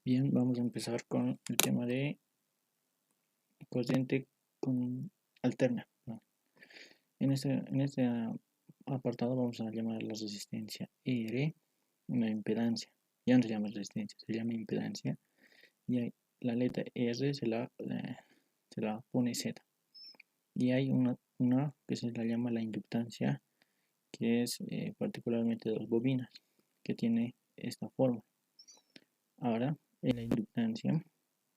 Bien, vamos a empezar con el tema de corriente alterna, ¿no? En este apartado vamos a llamar la resistencia R una impedancia. Ya no se llama resistencia, se llama impedancia. Y hay, la letra R se la pone Z. Y hay una que se la llama la inductancia, que es particularmente de las bobinas, que tiene esta forma. Ahora, en la inductancia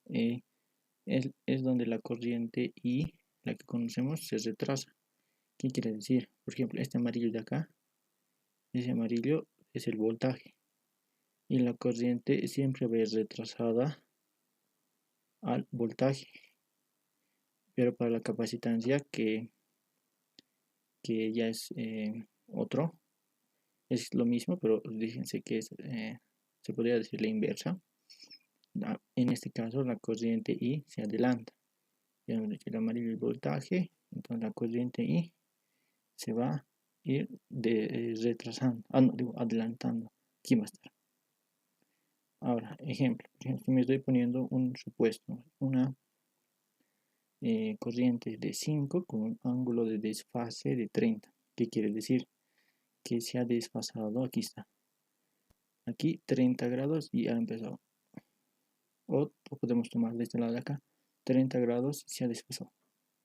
es donde la corriente I, la que conocemos, se retrasa. ¿Qué quiere decir? Por ejemplo, este amarillo de acá, ese amarillo es el voltaje. Y la corriente siempre va a ir retrasada al voltaje. Pero para la capacitancia, que ya es otro, es lo mismo, pero fíjense que se podría decir la inversa. En este caso, la corriente I se adelanta. Ya hemos dicho el amarillo el voltaje, entonces la corriente I se va a ir retrasando, no, digo, adelantando. Aquí va a estar. Ahora, ejemplo, me estoy poniendo un supuesto, una corriente de 5 con un ángulo de desfase de 30. ¿Qué quiere decir? Que se ha desfasado, aquí está, aquí 30 grados y ha empezado. O podemos tomar de este lado de acá, 30 grados y se ha desfasado.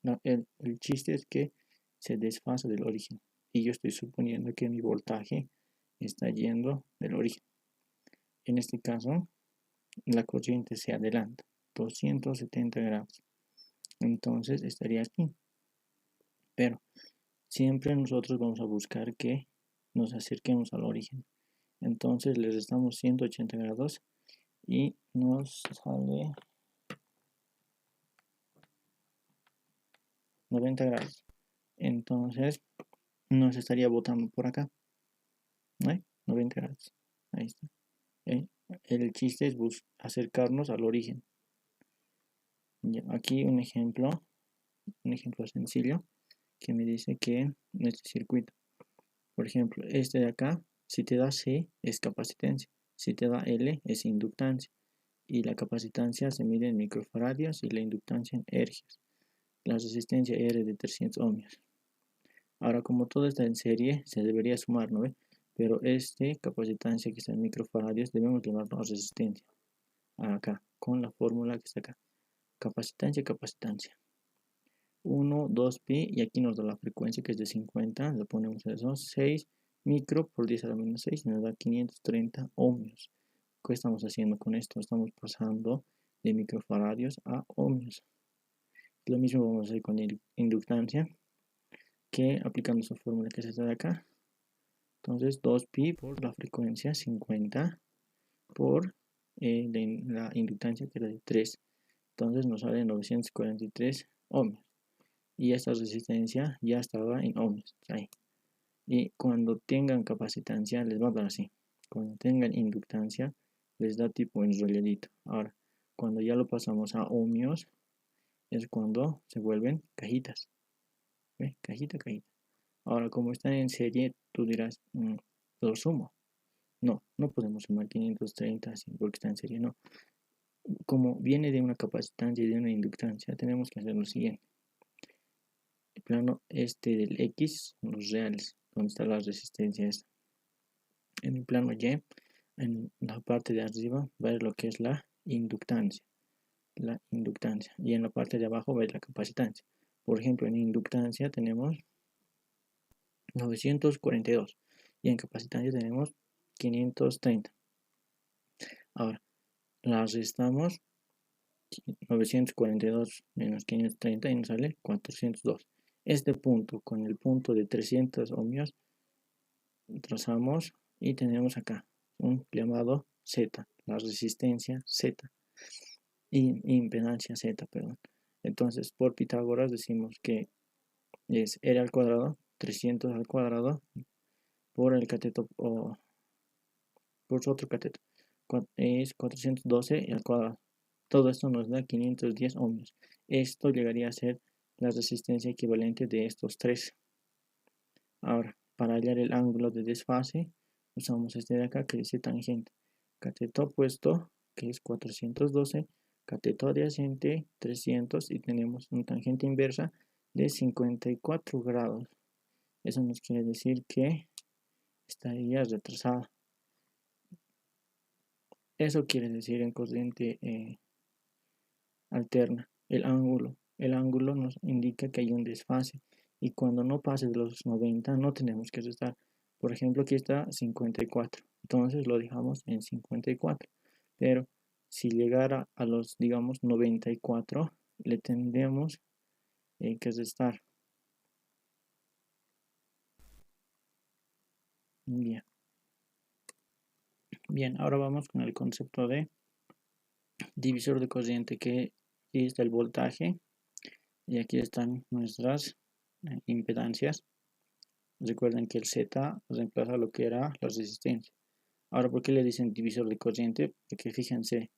No, el chiste es que se desfasa del origen. Y yo estoy suponiendo que mi voltaje está yendo del origen. En este caso, la corriente se adelanta 270 grados. Entonces estaría aquí. Pero siempre nosotros vamos a buscar que nos acerquemos al origen. Entonces le restamos 180 grados y nos sale 90 grados. Entonces nos estaría botando por acá. ¿No? 90 grados. Ahí está. El chiste es acercarnos al origen. Aquí un ejemplo sencillo que me dice que en este circuito, por ejemplo, este de acá, si te da C es capacitancia, si te da L es inductancia, y la capacitancia se mide en microfaradios y la inductancia en ergios. La resistencia R de 300 ohmios. Ahora, como todo está en serie, se debería sumar, ¿no? Pero capacitancia que está en microfaradios debemos llamarlo a resistencia. Acá, con la fórmula que está acá. Capacitancia. 1, 2 pi, y aquí nos da la frecuencia que es de 50, le ponemos eso, 6 micro por 10 a la menos 6, nos da 530 ohmios. ¿Qué estamos haciendo con esto? Estamos pasando de microfaradios a ohmios. Lo mismo vamos a hacer con inductancia, que aplicando esa fórmula que se está de acá. Entonces 2 pi por la frecuencia 50 por la inductancia que era de 3. Entonces nos sale 943 ohmios. Y esta resistencia ya estaba en ohmios. Ahí. Y cuando tengan capacitancia les va a dar así. Cuando tengan inductancia les da tipo enrolladito. Ahora, cuando ya lo pasamos a ohmios es cuando se vuelven cajitas. ¿Ve? Cajita. Ahora, como están en serie, tú dirás, lo sumo. No podemos sumar 530 así porque está en serie, no. Como viene de una capacitancia y de una inductancia, tenemos que hacer lo siguiente. El plano del X son los reales, donde está la resistencia esta. En el plano Y, en la parte de arriba, va a ver lo que es la inductancia. Y en la parte de abajo va a ir la capacitancia. Por ejemplo, en inductancia tenemos 942 y en capacitancia tenemos 530. Ahora, las restamos, 942 menos 530 y nos sale 402. Este punto con el punto de 300 ohmios trazamos y tenemos acá un llamado Z, la resistencia Z y impedancia Z, perdón. Entonces, por Pitágoras decimos que es R al cuadrado, 300 al cuadrado, por el cateto, o por su otro cateto, es 412 al cuadrado. Todo esto nos da 510 ohmios. Esto llegaría a ser la resistencia equivalente de estos tres. Ahora, para hallar el ángulo de desfase, usamos este de acá que dice tangente. Cateto opuesto que es 412, cateto adyacente 300 y tenemos una tangente inversa de 54 grados. Eso nos quiere decir que estaría retrasada. Eso quiere decir en corriente alterna. El ángulo nos indica que hay un desfase y cuando no pase de los 90 no tenemos que restar. Por ejemplo, aquí está 54, entonces lo dejamos en 54. Pero si llegara a los, digamos, 94, le tendríamos que restar. Bien. Bien, ahora vamos con el concepto de divisor de corriente, que aquí está el voltaje y aquí están nuestras impedancias. Recuerden que el Z reemplaza lo que era la resistencia. Ahora, ¿por qué le dicen divisor de corriente? Porque fíjense,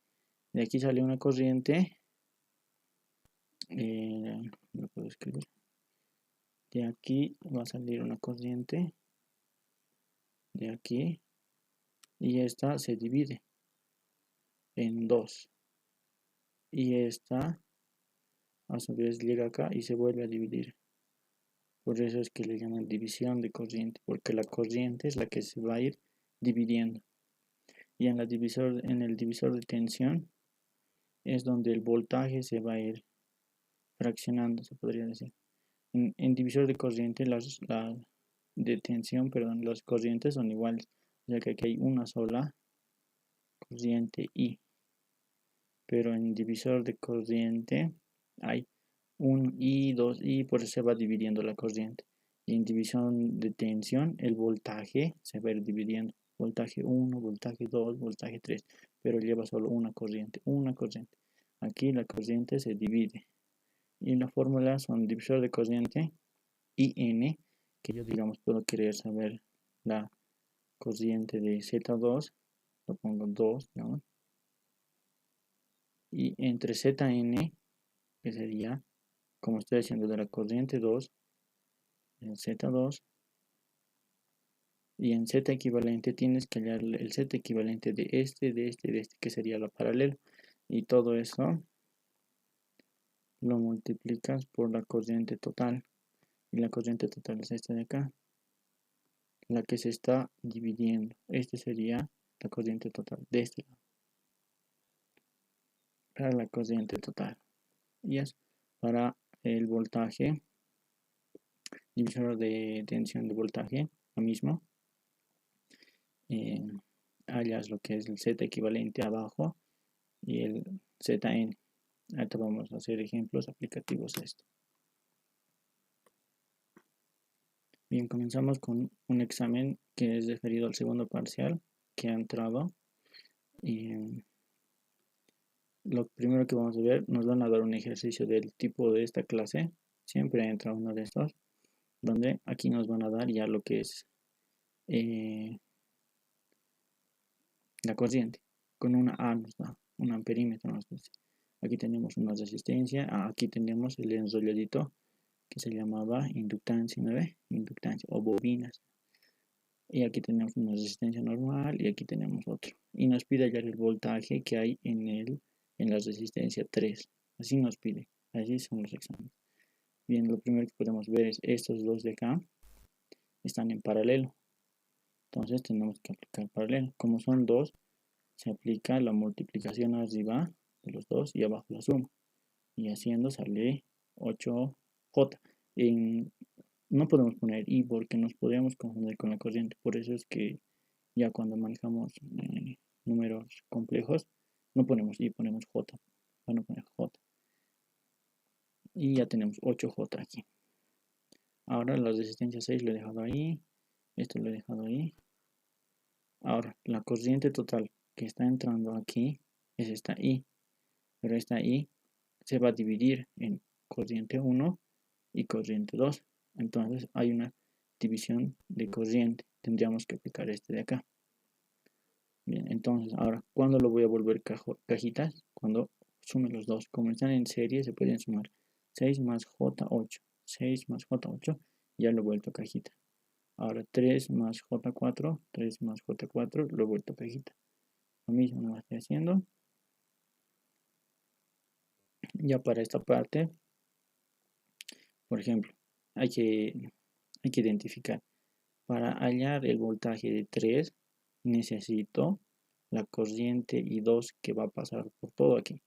de aquí sale una corriente, lo puedo escribir, de aquí va a salir una corriente, de aquí, y esta se divide en dos, y esta a su vez llega acá y se vuelve a dividir. Por eso es que le llaman división de corriente, porque la corriente es la que se va a ir dividiendo. Y en el divisor de tensión es donde el voltaje se va a ir fraccionando, se podría decir. En divisor de corriente, de tensión, perdón, las corrientes son iguales. O sea que aquí hay una sola corriente I. Pero en divisor de corriente hay un I, dos I, por eso se va dividiendo la corriente. Y en división de tensión, el voltaje se va a ir dividiendo. Voltaje 1, voltaje 2, voltaje 3. Pero lleva solo una corriente, una corriente. Aquí la corriente se divide. Y la fórmula son divisor de corriente IN, que yo digamos puedo querer saber la corriente de Z2, lo pongo 2, ¿no? Y entre ZN, que sería, como estoy haciendo de la corriente 2, en Z2, y en Z equivalente tienes que hallar el Z equivalente de este, que sería la paralela. Y todo eso lo multiplicas por la corriente total. Y la corriente total es esta de acá, la que se está dividiendo. Este sería la corriente total de este lado. Para la corriente total. Y es para el voltaje, divisor de tensión de voltaje, lo mismo. Hallas lo que es el Z equivalente abajo y el ZN. Ahorita vamos a hacer ejemplos aplicativos a esto. Bien, comenzamos con un examen que es referido al segundo parcial que ha entrado. Y lo primero que vamos a ver, nos van a dar un ejercicio del tipo de esta clase. Siempre entra uno de estos, donde aquí nos van a dar ya lo que es la corriente. Con una A nos da, un amperímetro nos dice. Aquí tenemos una resistencia, aquí tenemos el enrolladito que se llamaba inductancia, ¿no ve? Inductancia o bobinas. Y aquí tenemos una resistencia normal y aquí tenemos otro. Y nos pide hallar el voltaje que hay en la resistencia 3. Así nos pide. Así son los exámenes. Bien, lo primero que podemos ver es estos dos de acá están en paralelo. Entonces tenemos que aplicar paralelo. Como son dos, se aplica la multiplicación arriba de los dos y abajo la suma. Y haciendo sale 8J. No podemos poner I porque nos podríamos confundir con la corriente. Por eso es que ya cuando manejamos números complejos, no ponemos I, ponemos J. Van a poner J. Y ya tenemos 8J aquí. Ahora la resistencia 6 lo he dejado ahí. Esto lo he dejado ahí. Ahora, la corriente total que está entrando aquí es esta I. Pero esta I se va a dividir en corriente 1 y corriente 2. Entonces hay una división de corriente. Tendríamos que aplicar este de acá. Bien, entonces ahora, ¿cuándo lo voy a volver cajitas? Cuando sume los dos. Como están en serie, se pueden sumar 6 más J8. 6 más J8, ya lo he vuelto cajita. Ahora 3 más J4, 3 más J4, lo he vuelto cajita. Lo mismo lo estoy haciendo. Ya para esta parte, por ejemplo, hay que, hay que identificar. Para hallar el voltaje de 3 necesito la corriente I2 que va a pasar por todo aquí.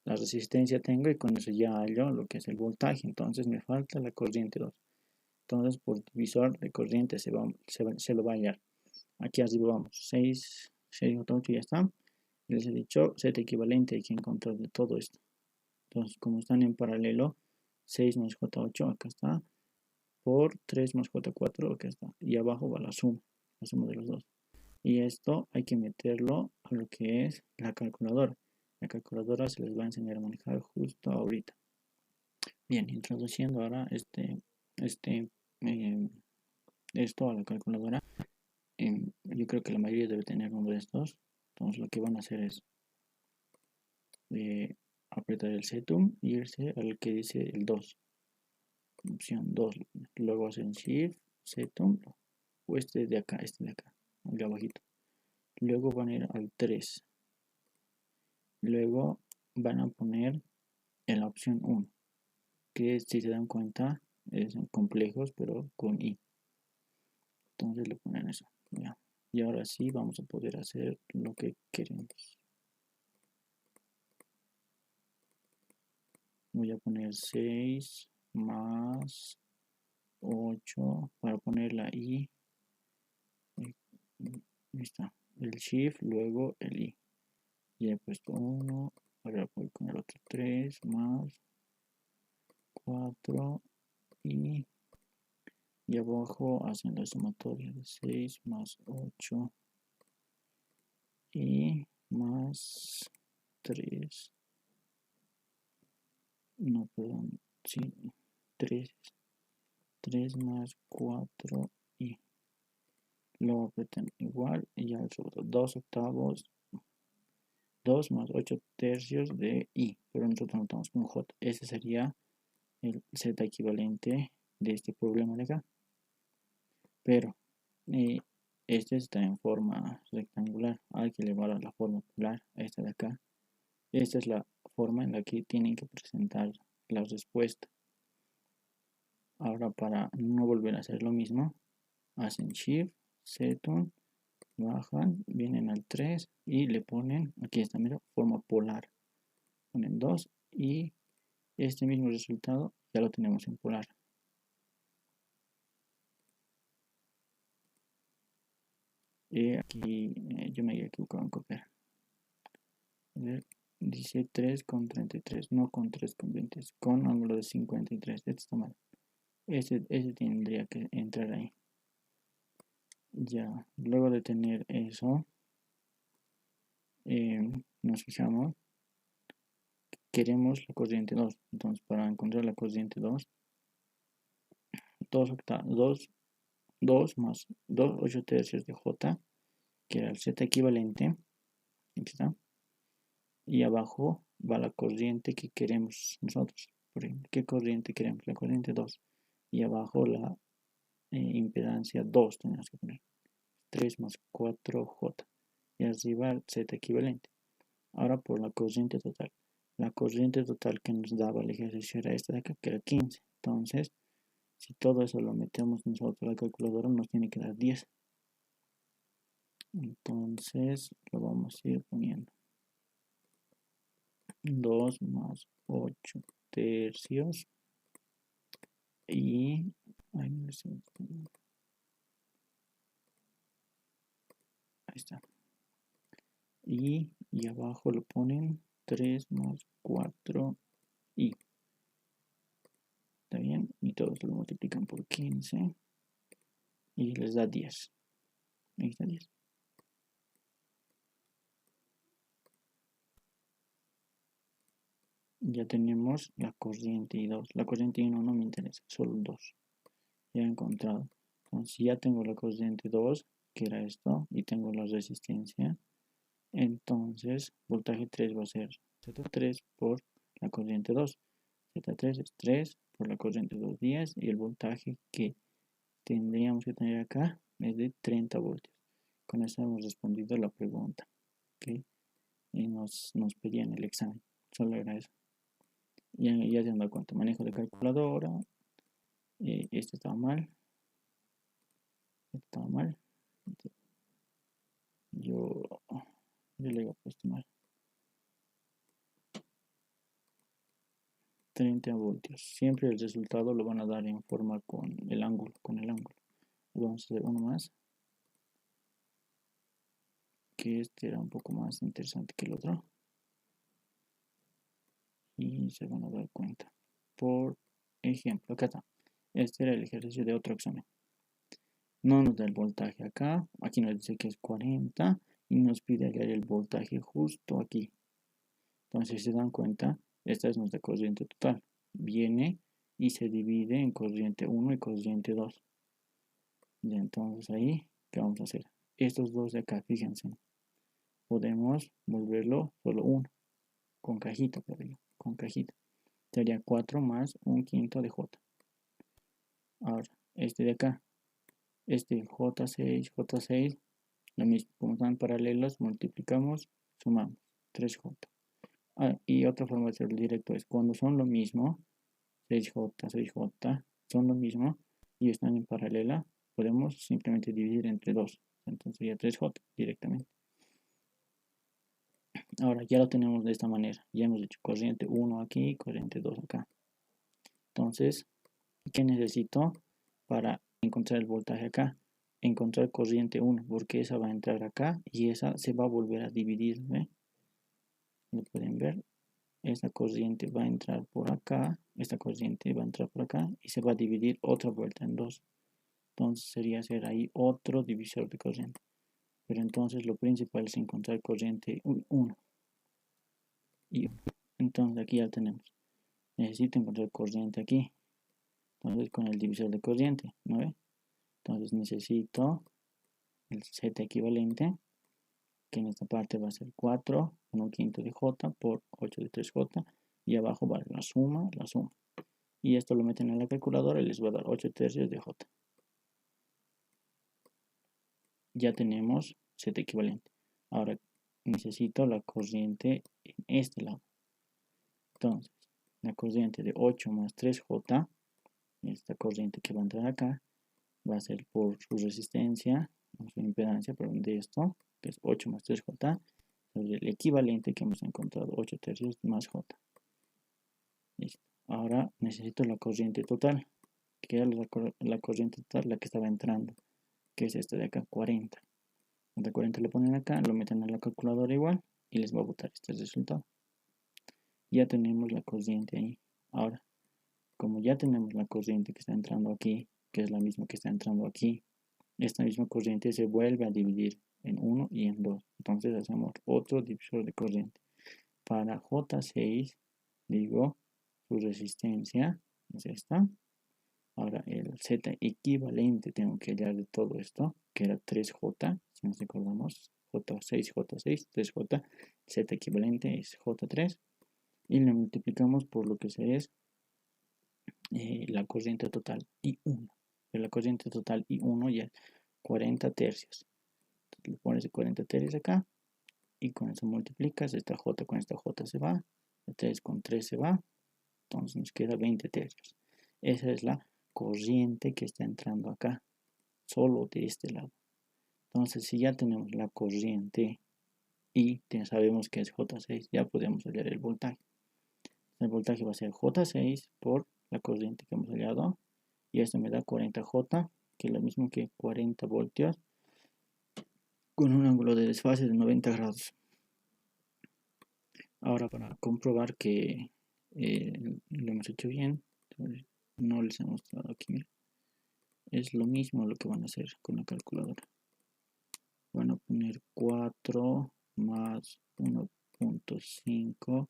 La resistencia tengo y con eso ya hallo lo que es el voltaje. Entonces me falta la corriente 2. Entonces por divisor de corriente se lo va a hallar. Aquí arriba vamos. 6, 8 ya está. Les he dicho Z equivalente, hay que encontrar de todo esto. Entonces como están en paralelo, 6 más J8, acá está, por 3 más J4, acá está. Y abajo va la suma de los dos. Y esto hay que meterlo a lo que es la calculadora. La calculadora se les va a enseñar a manejar justo ahorita. Bien, introduciendo ahora eh, esto a la calculadora. Yo creo que la mayoría debe tener uno de estos. Entonces lo que van a hacer es apretar el setum y irse al que dice el 2. Opción 2. Luego hacen shift, setum, o este de acá, el de abajito. Luego van a ir al 3. Luego van a poner en la opción 1, que si se dan cuenta son complejos pero con i. Entonces le ponen eso. Ya. Y ahora sí vamos a poder hacer lo que queremos. Voy a poner 6 más 8 para poner la i. Ahí está. El shift, luego el i. Ya he puesto 1. Ahora voy con el otro 3 más 4 y abajo hacen la sumatoria de 6 más 8 y más 3, no, perdón, sí, 3 más 4 y luego apretan igual y ya el resultado 2 octavos, 2 más 8 tercios de i, pero nosotros notamos con j. Ese sería el z equivalente de este problema de acá. Pero este está en forma rectangular, hay que elevar a la forma polar, a esta de acá. Esta es la forma en la que tienen que presentar la respuesta. Ahora para no volver a hacer lo mismo, hacen shift, setum, bajan, vienen al 3 y le ponen, aquí está, mira, forma polar. Ponen 2 y este mismo resultado ya lo tenemos en polar. Aquí yo me había equivocado en copiar. A ver, dice 3 con 33, no con 3 con 20, con ángulo de 53. Este está mal. Ese tendría que entrar ahí. Ya, luego de tener eso, nos fijamos, queremos la corriente 2. Entonces, para encontrar la corriente 2, 2 más 2, 8 tercios de J, que era el Z equivalente. Aquí está. Y abajo va la corriente que queremos nosotros. Por ejemplo, ¿qué corriente queremos? La corriente 2. Y abajo la impedancia 2 tenemos que poner. 3 más 4J. Y arriba el Z equivalente. Ahora por la corriente total. La corriente total que nos daba el ejercicio era esta de acá, que era 15. Entonces, si todo eso lo metemos nosotros a la calculadora, nos tiene que dar 10. Entonces, lo vamos a ir poniendo. 2 más 8 tercios. Y... Ahí está. Y abajo lo ponen 3 más 4 y. ¿Está bien? Y todos lo multiplican por 15 y les da 10. Ahí está 10. Ya tenemos la corriente y 2. La corriente 1 no me interesa, solo 2. Ya he encontrado. Entonces ya tengo la corriente 2, que era esto, y tengo la resistencia. Entonces voltaje 3 va a ser Z3 por la corriente 2. Z3 es 3 por la corriente 2, 10, y el voltaje que tendríamos que tener acá es de 30 voltios. Con eso hemos respondido la pregunta que nos pedían en el examen. Solo era eso. Ya se han dado cuenta, manejo de calculadora, este estaba mal, yo le he puesto mal, 30 voltios, siempre el resultado lo van a dar en forma con el ángulo, vamos a hacer uno más, que este era un poco más interesante que el otro, y se van a dar cuenta. Por ejemplo, acá está, este era el ejercicio de otro examen. No nos da el voltaje acá, aquí nos dice que es 40 y nos pide hallar el voltaje justo aquí. Entonces, si se dan cuenta, esta es nuestra corriente total. Viene y se divide en corriente 1 y corriente 2. Y entonces ahí, ¿qué vamos a hacer? Estos dos de acá, fíjense, podemos volverlo solo 1, con cajita, con cajita. Sería 4 más un quinto de J. Ahora, este de acá, este J6, lo mismo, como están paralelos, multiplicamos, sumamos, 3J. Y otra forma de hacerlo directo es cuando son lo mismo, 6J son lo mismo y están en paralela, podemos simplemente dividir entre 2. Entonces sería 3J directamente. Ahora ya lo tenemos de esta manera. Ya hemos hecho corriente 1 aquí, corriente 2 acá. Entonces, ¿qué necesito para encontrar el voltaje acá? Encontrar corriente 1, porque esa va a entrar acá y esa se va a volver a dividir. ¿Ve? Lo pueden ver. Esta corriente va a entrar por acá, esta corriente va a entrar por acá y se va a dividir otra vuelta en 2. Entonces sería hacer ahí otro divisor de corriente. Pero entonces lo principal es encontrar corriente 1. Y entonces aquí ya tenemos. Necesito encontrar corriente aquí. Entonces con el divisor de corriente, ¿no ve? Entonces necesito el Z equivalente, que en esta parte va a ser 4, 1 quinto de J por 8 de 3J. Y abajo va la suma. Y esto lo meten en la calculadora y les va a dar 8 tercios de J. Ya tenemos Z equivalente. Ahora necesito la corriente en este lado. Entonces, la corriente de 8 más 3J, esta corriente que va a entrar acá, va a ser por su resistencia, su impedancia, perdón, de esto, que es 8 más 3J, sobre el equivalente que hemos encontrado, 8 tercios más J. Listo. Ahora necesito la corriente total, que era la corriente total, la que estaba entrando, que es esta de acá, 40. La 40 lo ponen acá, lo meten a la calculadora igual y les va a botar este resultado. Ya tenemos la corriente ahí. Ahora, como ya tenemos la corriente que está entrando aquí, que es la misma que está entrando aquí, esta misma corriente se vuelve a dividir en 1 y en 2. Entonces hacemos otro divisor de corriente. Para J6, digo, su resistencia es esta. Ahora el Z equivalente tengo que hallar de todo esto, que era 3J, si nos recordamos, J6, 3J, Z equivalente es J3, y lo multiplicamos por lo que se es la corriente total I1. Pero la corriente total I1 ya es 40 tercios. Entonces le pones 40 tercios acá, y con eso multiplicas, esta J con esta J se va, 3 con 3 se va, entonces nos queda 20 tercios. Esa es la corriente que está entrando acá, solo de este lado. Entonces, si ya tenemos la corriente y sabemos que es J6, ya podemos hallar el voltaje. El voltaje va a ser J6 por la corriente que hemos hallado, y esto me da 40J, que es lo mismo que 40 voltios, con un ángulo de desfase de 90 grados. Ahora, para comprobar que lo hemos hecho bien, no les he mostrado aquí, mira. Es lo mismo lo que van a hacer con la calculadora. Van a poner 4 más 1.5,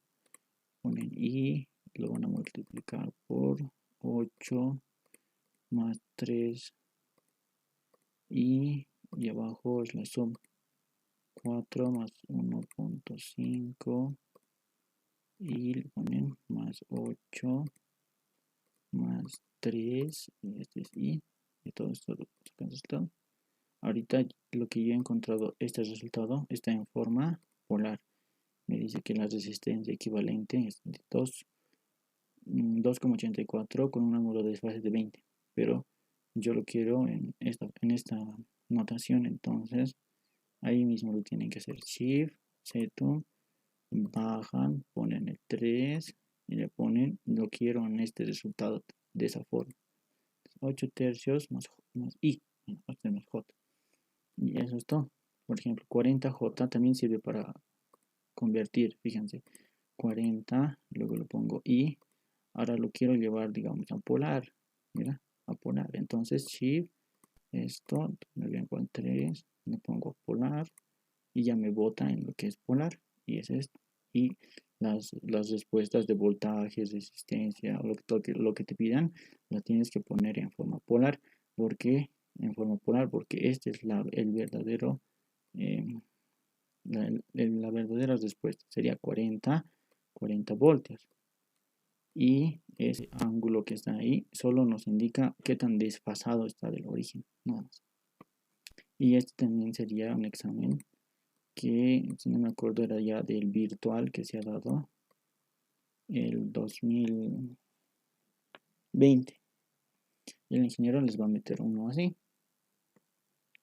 ponen y lo van a multiplicar por 8 más 3 y abajo es la suma. 4 más 1.5 y le ponen más 8 más 3, y este es y todo esto lo sacan resultado. Ahorita lo que yo he encontrado, este resultado está en forma polar. Me dice que la resistencia equivalente es de 2 2,84 con un ángulo de desfase de 20, pero yo lo quiero en esta notación, entonces ahí mismo lo tienen que hacer Shift, Z, bajan, ponen el 3 y le ponen, lo quiero en este resultado de esa forma, 8 tercios más I, más J, y eso es todo. Por ejemplo, 40J también sirve para convertir, fíjense, 40, luego lo pongo I, ahora lo quiero llevar, digamos, a polar, mira, a polar, entonces Shift, esto, me voy a 3, le pongo polar, y ya me bota en lo que es polar, y es esto. Y las respuestas de voltajes, resistencia, lo que te pidan, las tienes que poner en forma polar. ¿Por qué en forma polar? Porque este es el verdadero, la verdadera respuesta. Sería 40 voltios. Y ese ángulo que está ahí solo nos indica qué tan desfasado está del origen, nada más. Y este también sería un examen que, si no me acuerdo, era ya del virtual que se ha dado el 2020. Y el ingeniero les va a meter uno así.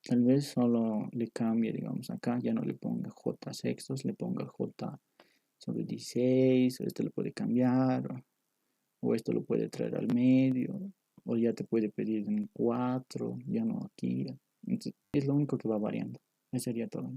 Tal vez solo le cambie, digamos, acá ya no le ponga J sextos, le ponga J sobre 16, o esto lo puede cambiar, o esto lo puede traer al medio, o ya te puede pedir en 4, ya no aquí. Entonces, es lo único que va variando. Eso sería todo.